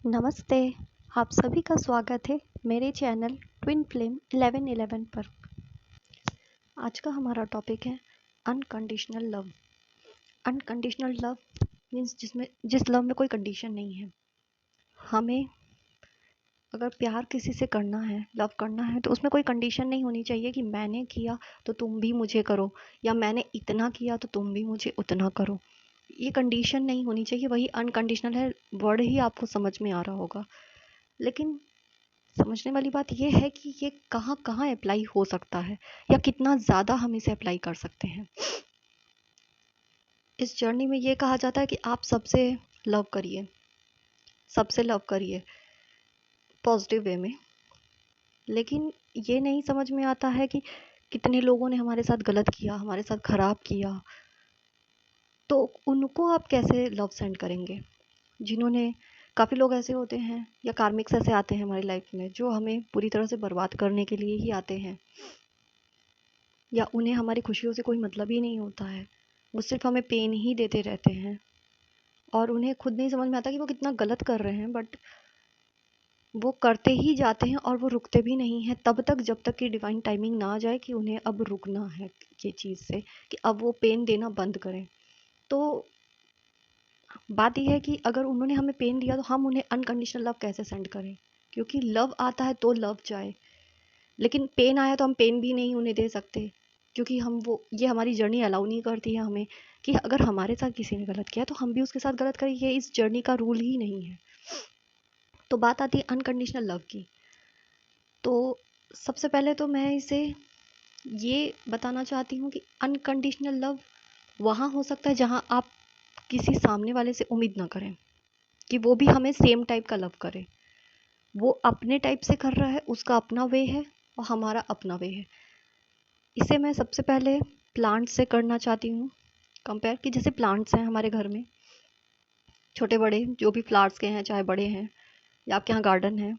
नमस्ते। आप सभी का स्वागत है मेरे चैनल ट्विन फ्लेम 1111 पर। आज का हमारा टॉपिक है unconditional love. Unconditional love means जिस लव में कोई कंडीशन नहीं है। हमें अगर प्यार किसी से करना है, लव करना है, तो उसमें कोई कंडीशन नहीं होनी चाहिए कि मैंने किया तो तुम भी मुझे करो, या मैंने इतना किया तो तुम भी मुझे उतना करो। ये कंडीशन नहीं होनी चाहिए, वही अनकंडीशनल है। वर्ड ही आपको समझ में आ रहा होगा, लेकिन समझने वाली बात यह है कि ये कहाँ कहाँ अप्लाई हो सकता है, या कितना ज़्यादा हम इसे अप्लाई कर सकते हैं। इस जर्नी में ये कहा जाता है कि आप सबसे लव करिए, सबसे लव करिए पॉजिटिव वे में। लेकिन ये नहीं समझ में आता है कि कितने लोगों ने हमारे साथ गलत किया, हमारे साथ खराब किया, तो उनको आप कैसे लव सेंड करेंगे। जिन्होंने काफ़ी लोग ऐसे होते हैं या कार्मिक्स ऐसे आते हैं हमारी लाइफ में जो हमें पूरी तरह से बर्बाद करने के लिए ही आते हैं, या उन्हें हमारी खुशियों से कोई मतलब ही नहीं होता है। वो सिर्फ हमें पेन ही देते रहते हैं और उन्हें खुद नहीं समझ में आता कि वो कितना गलत कर रहे हैं, बट वो करते ही जाते हैं और वो रुकते भी नहीं हैं तब तक जब तक कि डिवाइन टाइमिंग ना आ जाए कि उन्हें अब रुकना है ये चीज़ से, कि अब वो पेन देना बंद करें। तो बात यह है कि अगर उन्होंने हमें पेन दिया तो हम उन्हें अनकंडीशनल लव कैसे सेंड करें, क्योंकि लव आता है तो लव जाए, लेकिन पेन आया तो हम पेन भी नहीं उन्हें दे सकते, क्योंकि हम वो ये हमारी जर्नी अलाउ नहीं करती है हमें कि अगर हमारे साथ किसी ने गलत किया तो हम भी उसके साथ गलत करें। ये इस जर्नी का रूल ही नहीं है। तो बात आती है अनकंडीशनल लव की। तो सबसे पहले तो मैं इसे ये बताना चाहती हूँ कि अनकंडीशनल लव वहाँ हो सकता है जहाँ आप किसी सामने वाले से उम्मीद ना करें कि वो भी हमें सेम टाइप का लव करे। वो अपने टाइप से कर रहा है, उसका अपना वे है और हमारा अपना वे है। इसे मैं सबसे पहले प्लांट से करना चाहती हूँ कंपेयर, कि जैसे प्लांट्स हैं हमारे घर में, छोटे बड़े जो भी फ्लावर्स के हैं, चाहे बड़े हैं या आपके यहाँ गार्डन है,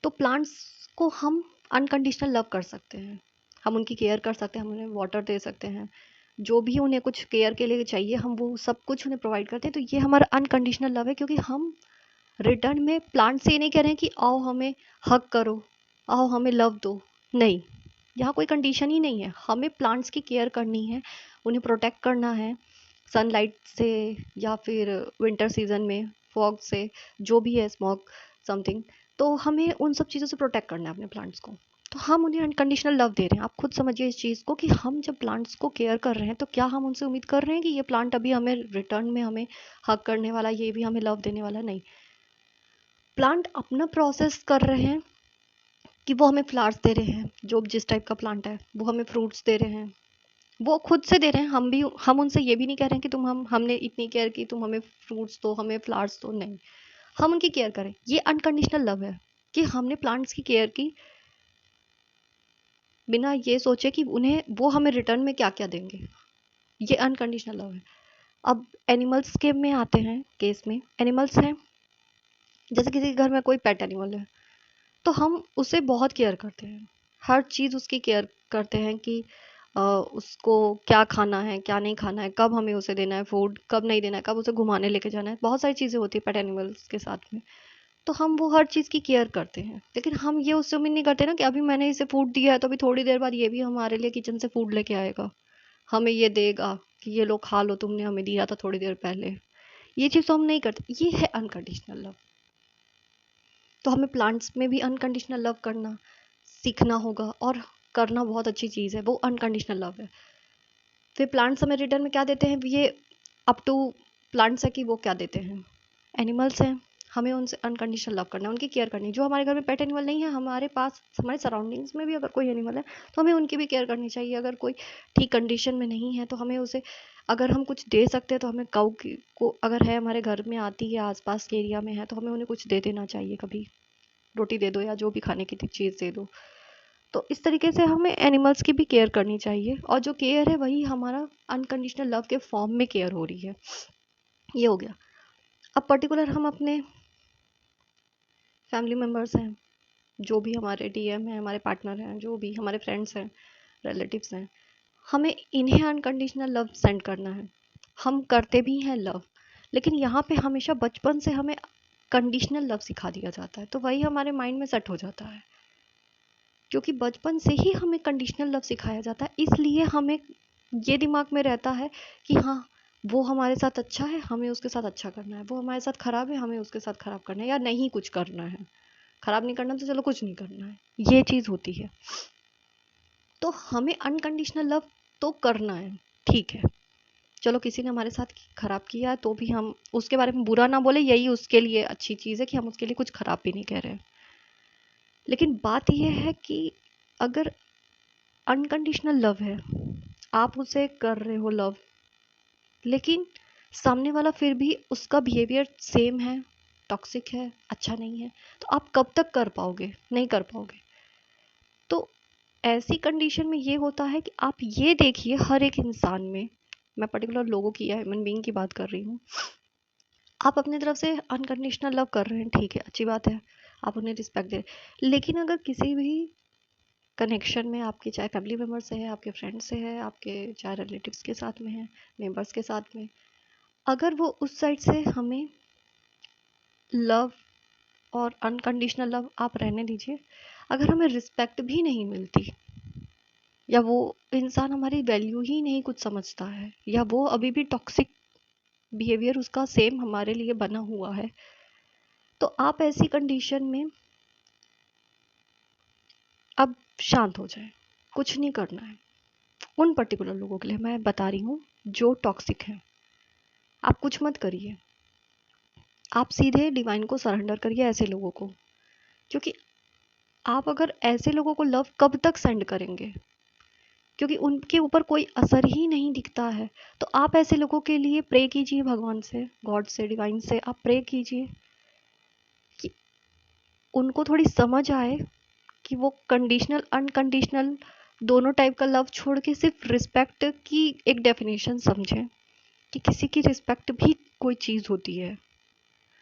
तो प्लांट्स को हम अनकंडीशनल लव कर सकते हैं। हम उनकी केयर कर सकते हैं, हम उन्हें वाटर दे सकते हैं, जो भी उन्हें कुछ केयर के लिए चाहिए हम वो सब कुछ उन्हें प्रोवाइड करते हैं। तो ये हमारा अनकंडीशनल लव है, क्योंकि हम रिटर्न में प्लांट से ये नहीं कह रहे हैं कि आओ हमें हग करो, आओ हमें लव दो। नहीं, यहाँ कोई कंडीशन ही नहीं है। हमें प्लांट्स की केयर करनी है, उन्हें प्रोटेक्ट करना है सनलाइट से, या फिर विंटर सीजन में फॉग से, जो भी है, स्मॉग समथिंग। तो हमें उन सब चीज़ों से प्रोटेक्ट करना है अपने प्लांट्स को। तो हम उन्हें अनकंडीशनल लव दे रहे हैं। आप खुद समझिए इस चीज़ को कि हम जब प्लांट्स को केयर कर रहे हैं तो क्या हम उनसे उम्मीद कर रहे हैं कि ये प्लांट अभी हमें रिटर्न में हमें हग करने वाला, ये भी हमें लव देने वाला? नहीं। प्लांट अपना प्रोसेस कर रहे हैं कि वो हमें फ्लावर्स दे रहे हैं, जो जिस टाइप का प्लांट है वो हमें फ्रूट्स दे रहे हैं, वो खुद से दे रहे हैं। हम उनसे ये भी नहीं कह रहे हैं कि हमने इतनी केयर की, तुम हमें फ्रूट्स दो, हमें फ्लावर्स दो। नहीं, हम उनकी केयर करें, ये अनकंडीशनल लव है कि हमने प्लांट्स की केयर की बिना ये सोचे कि उन्हें वो हमें रिटर्न में क्या क्या देंगे। ये अनकंडीशनल लव है। अब एनिमल्स के में आते हैं केस में। एनिमल्स हैं, जैसे किसी के घर में कोई पेट एनिमल है तो हम उसे बहुत केयर करते हैं, हर चीज़ उसकी केयर करते हैं कि उसको क्या खाना है, क्या नहीं खाना है, कब हमें उसे देना है फूड, कब नहीं देना है, कब उसे घुमाने लेके जाना है। बहुत सारी चीज़ें होती है पेट एनिमल्स के साथ में। तो हम वो हर चीज़ की केयर करते हैं, लेकिन हम ये उससे उम्मीद नहीं करते ना कि अभी मैंने इसे फूड दिया है तो अभी थोड़ी देर बाद ये भी हमारे लिए किचन से फूड लेके आएगा, हमें ये देगा कि ये लो खा लो, तुमने हमें दिया था थोड़ी देर पहले। ये चीज़ तो हम नहीं करते। ये है अनकंडीशनल लव। तो हमें प्लांट्स में भी अनकंडीशनल लव करना सीखना होगा, और करना बहुत अच्छी चीज़ है, वो अनकंडीशनल लव है। फिर प्लांट्स हमें रिटर्न में क्या देते हैं, ये अप टू प्लांट्स है कि वो क्या देते हैं। एनिमल्स हैं, हमें उनसे अनकंडीशनल लव करना है, उनकी केयर करनी है। जो हमारे घर में पेट एनिमल नहीं है, हमारे पास हमारे सराउंडिंग्स में भी अगर कोई एनिमल है तो हमें उनकी भी केयर करनी चाहिए। अगर कोई ठीक कंडीशन में नहीं है तो हमें उसे, अगर हम कुछ दे सकते हैं तो हमें काऊ को, अगर है हमारे घर में आती है, आसपास के एरिया में है, तो हमें उन्हें कुछ दे देना चाहिए। कभी रोटी दे दो या जो भी खाने की चीज़ दे दो। तो इस तरीके से हमें एनिमल्स की भी केयर करनी चाहिए, और जो केयर है वही हमारा अनकंडीशनल लव के फॉर्म में केयर हो रही है। ये हो गया। अब पर्टिकुलर हम अपने फैमिली मेम्बर्स हैं, जो भी हमारे डीएम हैं, हमारे पार्टनर हैं, जो भी हमारे फ्रेंड्स हैं, रिलेटिव्स हैं, हमें इन्हें अनकंडीशनल लव सेंड करना है। हम करते भी हैं लव, लेकिन यहाँ पे हमेशा बचपन से हमें कंडीशनल लव सिखा दिया जाता है, तो वही हमारे माइंड में सेट हो जाता है, क्योंकि बचपन से ही हमें कंडीशनल लव सिखाया जाता है। इसलिए हमें ये दिमाग में रहता है कि हाँ, वो हमारे साथ अच्छा है, हमें उसके साथ अच्छा करना है, वो हमारे साथ खराब है, हमें उसके साथ खराब करना है, या नहीं कुछ करना है, खराब नहीं करना तो चलो कुछ नहीं करना है, ये चीज़ होती है। तो हमें अनकंडीशनल लव तो करना है, ठीक है, चलो किसी ने हमारे साथ खराब किया है तो भी हम उसके बारे में बुरा ना बोले, यही उसके लिए अच्छी चीज़ है कि हम उसके लिए कुछ खराब भी नहीं कह रहे हैं। लेकिन बात यह है कि अगर अनकंडीशनल लव है, आप उसे कर रहे हो लव, लेकिन सामने वाला फिर भी उसका बिहेवियर सेम है, टॉक्सिक है, अच्छा नहीं है, तो आप कब तक कर पाओगे? नहीं कर पाओगे। तो ऐसी कंडीशन में ये होता है कि आप ये देखिए, हर एक इंसान में, मैं पर्टिकुलर लोगों की या ह्यूमन बीइंग की बात कर रही हूँ, आप अपनी तरफ से अनकंडीशनल लव कर रहे हैं, ठीक है, अच्छी बात है, आप उन्हें रिस्पेक्ट दे, लेकिन अगर किसी भी कनेक्शन में आपके, चाहे फैमिली मेम्बर से है, आपके फ्रेंड से है, आपके चाहे रिलेटिव्स के साथ में है, नेबर्स के साथ में, अगर वो उस साइड से हमें लव और अनकंडीशनल लव आप रहने दीजिए, अगर हमें रिस्पेक्ट भी नहीं मिलती, या वो इंसान हमारी वैल्यू ही नहीं कुछ समझता है, या वो अभी भी टॉक्सिक बिहेवियर उसका सेम हमारे लिए बना हुआ है, तो आप ऐसी कंडीशन में अब शांत हो जाए, कुछ नहीं करना है। उन पर्टिकुलर लोगों के लिए मैं बता रही हूँ जो टॉक्सिक हैं, आप कुछ मत करिए, आप सीधे डिवाइन को सरेंडर करिए ऐसे लोगों को, क्योंकि आप अगर ऐसे लोगों को लव कब तक सेंड करेंगे, क्योंकि उनके ऊपर कोई असर ही नहीं दिखता है, तो आप ऐसे लोगों के लिए प्रे कीजिए, भगवान से, गॉड से, डिवाइन से आप प्रे कीजिए कि उनको थोड़ी समझ आए कि वो कंडीशनल अनकंडीशनल दोनों टाइप का लव छोड़ के सिर्फ रिस्पेक्ट की एक डेफिनेशन समझें, कि किसी की रिस्पेक्ट भी कोई चीज़ होती है।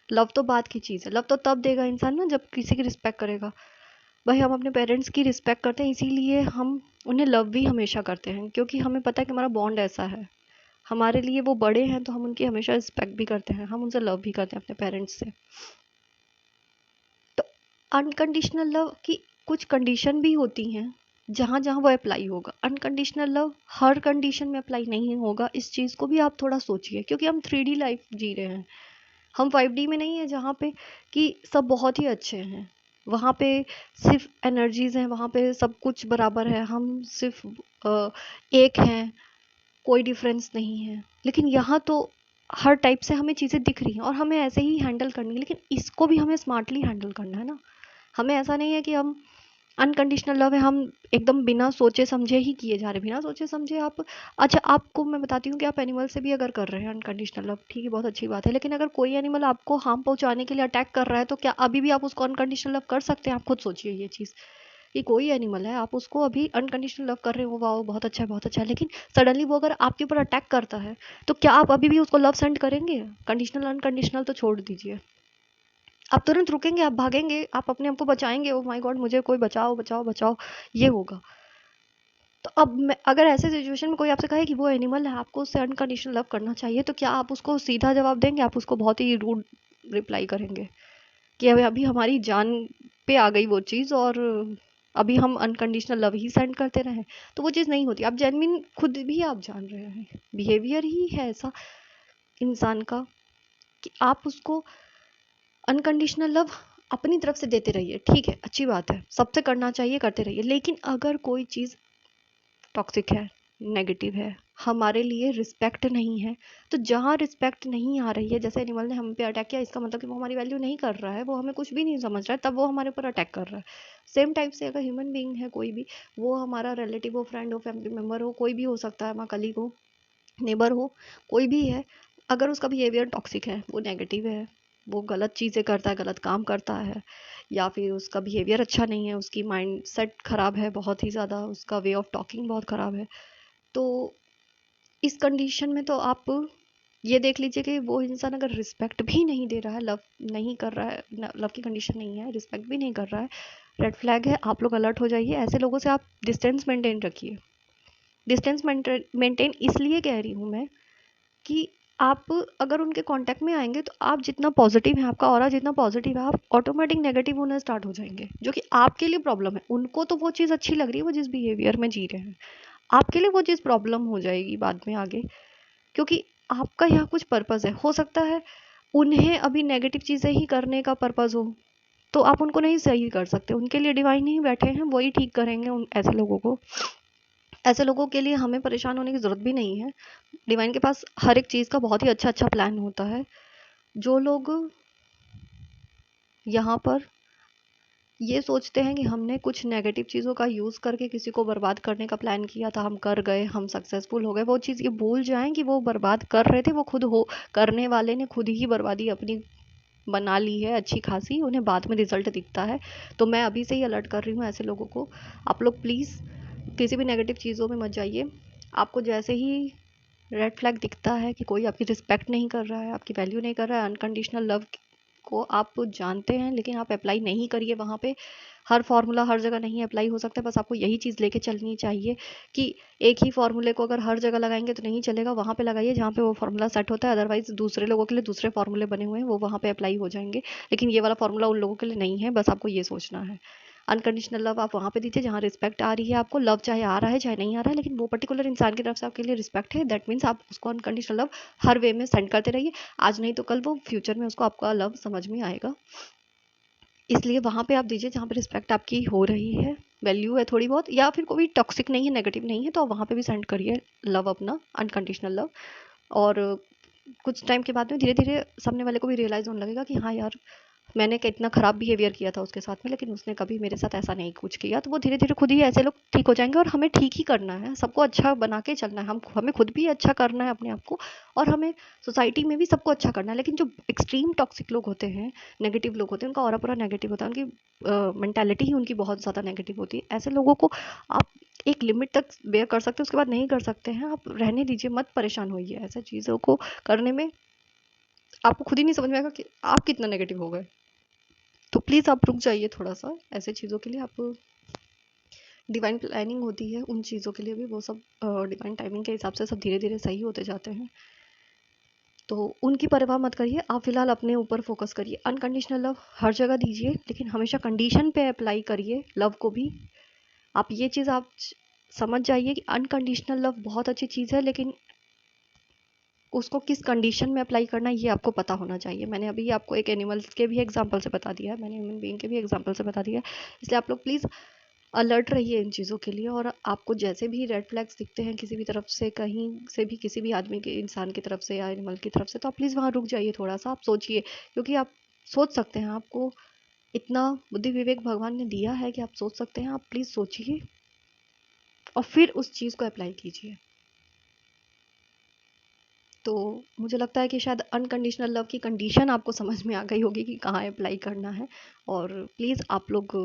लव तो बात की चीज़ है, लव तो तब देगा इंसान ना जब किसी की रिस्पेक्ट करेगा। भाई हम अपने पेरेंट्स की रिस्पेक्ट करते हैं, इसीलिए हम उन्हें लव भी हमेशा करते हैं, क्योंकि हमें पता है कि हमारा बॉन्ड ऐसा है, हमारे लिए वो बड़े हैं, तो हम उनकी हमेशा रिस्पेक्ट भी करते हैं, हम उनसे लव भी करते हैं अपने पेरेंट्स से। तो अनकंडीशनल लव की कुछ कंडीशन भी होती हैं जहाँ जहाँ वो अप्लाई होगा। अनकंडीशनल लव हर कंडीशन में अप्लाई नहीं होगा, इस चीज़ को भी आप थोड़ा सोचिए, क्योंकि हम 3D लाइफ जी रहे हैं, हम 5D में नहीं है जहाँ पे कि सब बहुत ही अच्छे हैं, वहाँ पे सिर्फ एनर्जीज हैं, वहाँ पे सब कुछ बराबर है, हम सिर्फ एक हैं, कोई डिफरेंस नहीं है। लेकिन यहाँ तो हर टाइप से हमें चीज़ें दिख रही हैं और हमें ऐसे ही हैंडल करनी है, लेकिन इसको भी हमें स्मार्टली हैंडल करना है ना। हमें ऐसा नहीं है कि हम अनकंडीशनल लव है, हम एकदम बिना सोचे समझे ही किए जा रहे हैं, बिना सोचे समझे आप। अच्छा, आपको मैं बताती हूँ कि आप एनिमल से भी अगर कर रहे हैं अनकंडीशनल लव, ठीक है, बहुत अच्छी बात है, लेकिन अगर कोई एनिमल आपको हार्म पहुंचाने के लिए अटैक कर रहा है, तो क्या अभी भी आप उसको अनकंडीशनल लव कर सकते हैं? आप खुद सोचिए ये चीज़, कि कोई एनिमल है, आप उसको अभी अनकंडीशनल लव कर रहे हो, वाह बहुत अच्छा है, बहुत अच्छा है, लेकिन सडनली वो अगर आपके ऊपर अटैक करता है, तो क्या आप अभी भी उसको लव सेंड करेंगे? कंडीशनल अनकंडीशनल तो छोड़ दीजिए, आप तुरंत रुकेंगे, आप भागेंगे, आप अपने आप को बचाएंगे, ओ माय गॉड मुझे कोई बचाओ बचाओ बचाओ, ये होगा। तो अब मैं, अगर ऐसे सिचुएशन में कोई आपसे कहे कि वो एनिमल है, आपको उससे अनकंडीशनल लव करना चाहिए, तो क्या आप उसको सीधा जवाब देंगे? आप उसको बहुत ही रूड रिप्लाई करेंगे कि अभी अभी हमारी जान पे आ गई वो चीज़, और अभी हम अनकंडीशनल लव ही सेंड करते रहें, तो वो चीज़ नहीं होती। आप जेनविन खुद भी आप जान रहे हैं, बिहेवियर ही है ऐसा इंसान का कि आप उसको अनकंडीशनल लव अपनी तरफ से देते रहिए, ठीक है, अच्छी बात है, सबसे करना चाहिए, करते रहिए, लेकिन अगर कोई चीज़ टॉक्सिक है, नेगेटिव है, हमारे लिए रिस्पेक्ट नहीं है, तो जहाँ रिस्पेक्ट नहीं आ रही है, जैसे एनिमल ने हम पे अटैक किया, इसका मतलब कि वो हमारी वैल्यू नहीं कर रहा है, वो हमें कुछ भी नहीं समझ रहा है, तब वो हमारे ऊपर अटैक कर रहा है। सेम टाइप से अगर ह्यूमन बीइंग है कोई भी, वो हमारा रिलेटिव हो, फ्रेंड हो, फैमिली मेम्बर हो, कोई भी हो सकता है, हमारा कलीग हो, नेबर हो, कोई भी है, अगर उसका बिहेवियर टॉक्सिक है, वो नेगेटिव है, वो गलत चीज़ें करता है, गलत काम करता है, या फिर उसका बिहेवियर अच्छा नहीं है, उसकी माइंड सेट खराब है बहुत ही ज़्यादा, उसका वे ऑफ टॉकिंग बहुत खराब है, तो इस कंडीशन में तो आप ये देख लीजिए कि वो इंसान अगर रिस्पेक्ट भी नहीं दे रहा है, लव नहीं कर रहा है, लव की कंडीशन नहीं है, रिस्पेक्ट भी नहीं कर रहा है, रेड फ्लैग है, आप लोग अलर्ट हो जाइए, ऐसे लोगों से आप डिस्टेंस मेंटेन रखिए। डिस्टेंस मेंटेन इसलिए कह रही हूँ मैं कि आप अगर उनके कांटेक्ट में आएंगे तो आप जितना पॉजिटिव है, आपका ऑरा जितना पॉजिटिव है, आप ऑटोमेटिक नेगेटिव होना स्टार्ट हो जाएंगे, जो कि आपके लिए प्रॉब्लम है। उनको तो वो चीज़ अच्छी लग रही है, वो जिस बिहेवियर में जी रहे हैं, आपके लिए वो चीज़ प्रॉब्लम हो जाएगी बाद में आगे, क्योंकि आपका यहाँ कुछ पर्पज़ है। हो सकता है उन्हें अभी नेगेटिव चीज़ें ही करने का पर्पज़ हो, तो आप उनको नहीं सही कर सकते, उनके लिए डिवाइन ही बैठे हैं, वही ठीक करेंगे उन ऐसे लोगों को। ऐसे लोगों के लिए हमें परेशान होने की ज़रूरत भी नहीं है। डिवाइन के पास हर एक चीज़ का बहुत ही अच्छा अच्छा प्लान होता है। जो लोग यहाँ पर ये सोचते हैं कि हमने कुछ नेगेटिव चीज़ों का यूज़ करके किसी को बर्बाद करने का प्लान किया था, हम कर गए, हम सक्सेसफुल हो गए, वो चीज़ ये भूल जाएं कि वो बर्बाद कर रहे थे, वो खुद हो, करने वाले ने खुद ही बर्बादी अपनी बना ली है अच्छी खासी, उन्हें बाद में रिजल्ट दिखता है। तो मैं अभी से ही अलर्ट कर रही हूँ ऐसे लोगों को, आप लोग प्लीज़ किसी भी नेगेटिव चीज़ों में मत जाइए। आपको जैसे ही रेड फ्लैग दिखता है कि कोई आपकी रिस्पेक्ट नहीं कर रहा है, आपकी वैल्यू नहीं कर रहा है, अनकंडीशनल लव को आप जानते हैं लेकिन आप अप्लाई नहीं करिए वहाँ पे। हर फॉर्मूला हर जगह नहीं अप्लाई हो सकता, बस आपको यही चीज़ लेके चलनी चाहिए कि एक ही फॉर्मूले को अगर हर जगह लगाएंगे तो नहीं चलेगा, वहाँ पे लगाइए जहाँ पे वो फॉर्मूला सेट होता है। अदरवाइज दूसरे लोगों के लिए दूसरे फॉर्मूले बने हुए हैं, वो वहाँ पे अप्लाई हो जाएंगे, लेकिन ये वाला फॉर्मूला उन लोगों के लिए नहीं है, बस आपको ये सोचना है। अनकंडीशनल लव आप वहाँ पे दीजिए जहाँ रिस्पेक्ट आ रही है आपको, लव चाहे आ रहा है चाहे नहीं आ रहा है, लेकिन वो पर्टिकुलर इंसान की तरफ से आपके लिए रिस्पेक्ट है, दैट मीन्स आप उसको अनकंडीशनल लव हर वे में सेंड करते रहिए। आज नहीं तो कल वो फ्यूचर में उसको आपका लव समझ में आएगा, इसलिए वहाँ पे आप दीजिए जहाँ पे रिस्पेक्ट आपकी हो रही है, वैल्यू है थोड़ी बहुत, या फिर कोई टॉक्सिक नहीं है, नेगेटिव नहीं है, तो आप वहाँ पे भी सेंड करिए लव अपना, अनकंडीशनल लव। और कुछ टाइम के बाद में धीरे धीरे सामने वाले को भी रियलाइज़ होने लगेगा कि हाँ यार, मैंने कितना ख़राब बिहेवियर किया था उसके साथ में, लेकिन उसने कभी मेरे साथ ऐसा नहीं कुछ किया, तो वो धीरे धीरे खुद ही ऐसे लोग ठीक हो जाएंगे। और हमें ठीक ही करना है, सबको अच्छा बना के चलना है, हमें खुद भी अच्छा करना है अपने आप को, और हमें सोसाइटी में भी सबको अच्छा करना है। लेकिन जो एक्सट्रीम टॉक्सिक लोग होते हैं, नेगेटिव लोग होते हैं, उनका ऑरा पूरा नेगेटिव होता है, उनकी मेंटालिटी ही उनकी बहुत ज़्यादा नेगेटिव होती है। ऐसे लोगों को आप एक लिमिट तक बेयर कर सकते हैं, उसके बाद नहीं कर सकते हैं, आप रहने दीजिए, मत परेशान होइए ऐसे चीज़ों को करने में। आपको खुद ही नहीं समझ में आएगा कि आप कितना नेगेटिव हो गए, तो प्लीज़ आप रुक जाइए थोड़ा सा ऐसे चीज़ों के लिए। आप डिवाइन प्लानिंग होती है उन चीज़ों के लिए भी, वो सब डिवाइन टाइमिंग के हिसाब से सब धीरे धीरे सही होते जाते हैं, तो उनकी परवाह मत करिए। आप फिलहाल अपने ऊपर फोकस करिए। अनकंडीशनल लव हर जगह दीजिए, लेकिन हमेशा कंडीशन पे अप्लाई करिए लव को भी। आप ये चीज़ आप समझ जाइए कि अनकंडीशनल लव बहुत अच्छी चीज़ है, लेकिन उसको किस कंडीशन में अप्लाई करना है ये आपको पता होना चाहिए। मैंने अभी आपको एक एनिमल्स के भी एग्जांपल से बता दिया है, मैंने ह्यूमन बीइंग के भी एग्जांपल से बता दिया है, इसलिए आप लोग प्लीज़ अलर्ट रहिए इन चीज़ों के लिए। और आपको जैसे भी रेड फ्लैग्स दिखते हैं किसी भी तरफ से, कहीं से भी, किसी भी आदमी के, इंसान की तरफ से या एनिमल की तरफ से, तो आप प्लीज़ वहाँ रुक जाइए थोड़ा सा, आप सोचिए, क्योंकि आप सोच सकते हैं, आपको इतना बुद्धि विवेक भगवान ने दिया है कि आप सोच सकते हैं। आप प्लीज़ सोचिए और फिर उस चीज़ को अप्लाई कीजिए। तो मुझे लगता है कि शायद अनकंडीशनल लव की कंडीशन आपको समझ में आ गई होगी कि कहाँ अप्लाई करना है। और प्लीज़ आप लोग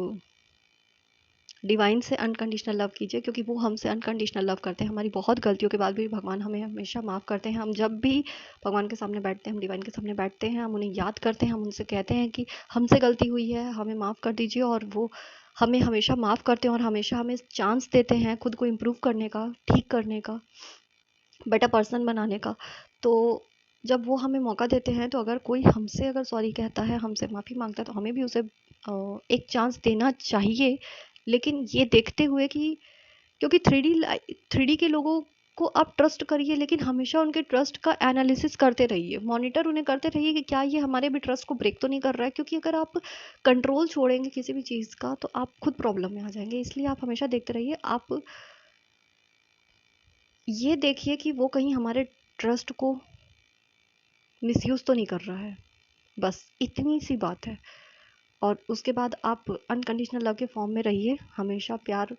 डिवाइन से अनकंडीशनल लव कीजिए, क्योंकि वो हमसे अनकंडीशनल लव करते हैं। हमारी बहुत गलतियों के बाद भी भगवान हमें हमेशा माफ़ करते हैं। हम जब भी भगवान के सामने बैठते हैं, हम डिवाइन के सामने बैठते हैं, हम उन्हें याद करते हैं, हम उनसे कहते हैं कि हमसे गलती हुई है, हमें माफ़ कर दीजिए, और वो हमें हमेशा माफ़ करते हैं और हमेशा हमें चांस देते हैं खुद को इम्प्रूव करने का, ठीक करने का, बेटर पर्सन बनाने का। तो जब वो हमें मौका देते हैं, तो अगर कोई हमसे अगर सॉरी कहता है, हमसे माफ़ी मांगता है, तो हमें भी उसे एक चांस देना चाहिए। लेकिन ये देखते हुए कि, क्योंकि थ्री डी के लोगों को आप ट्रस्ट करिए, लेकिन हमेशा उनके ट्रस्ट का एनालिसिस करते रहिए, मॉनिटर उन्हें करते रहिए कि क्या ये हमारे भी ट्रस्ट को ब्रेक तो नहीं कर रहा है, क्योंकि अगर आप कंट्रोल छोड़ेंगे किसी भी चीज़ का तो आप खुद प्रॉब्लम में आ जाएंगे। इसलिए आप हमेशा देखते रहिए, आप ये देखिए कि वो कहीं हमारे ट्रस्ट को मिसयूज़ तो नहीं कर रहा है, बस इतनी सी बात है। और उसके बाद आप अनकंडीशनल लव के फॉर्म में रहिए, हमेशा प्यार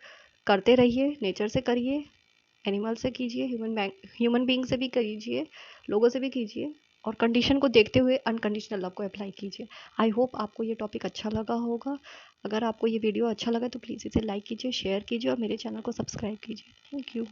करते रहिए, नेचर से करिए, एनिमल से कीजिए, ह्यूमन बीइंग से भी कीजिए, लोगों से भी कीजिए, और कंडीशन को देखते हुए अनकंडीशनल लव को अप्लाई कीजिए। आई होप आपको ये टॉपिक अच्छा लगा होगा। अगर आपको ये वीडियो अच्छा लगा तो प्लीज़ इसे लाइक कीजिए, शेयर कीजिए और मेरे चैनल को सब्सक्राइब कीजिए। Thank you.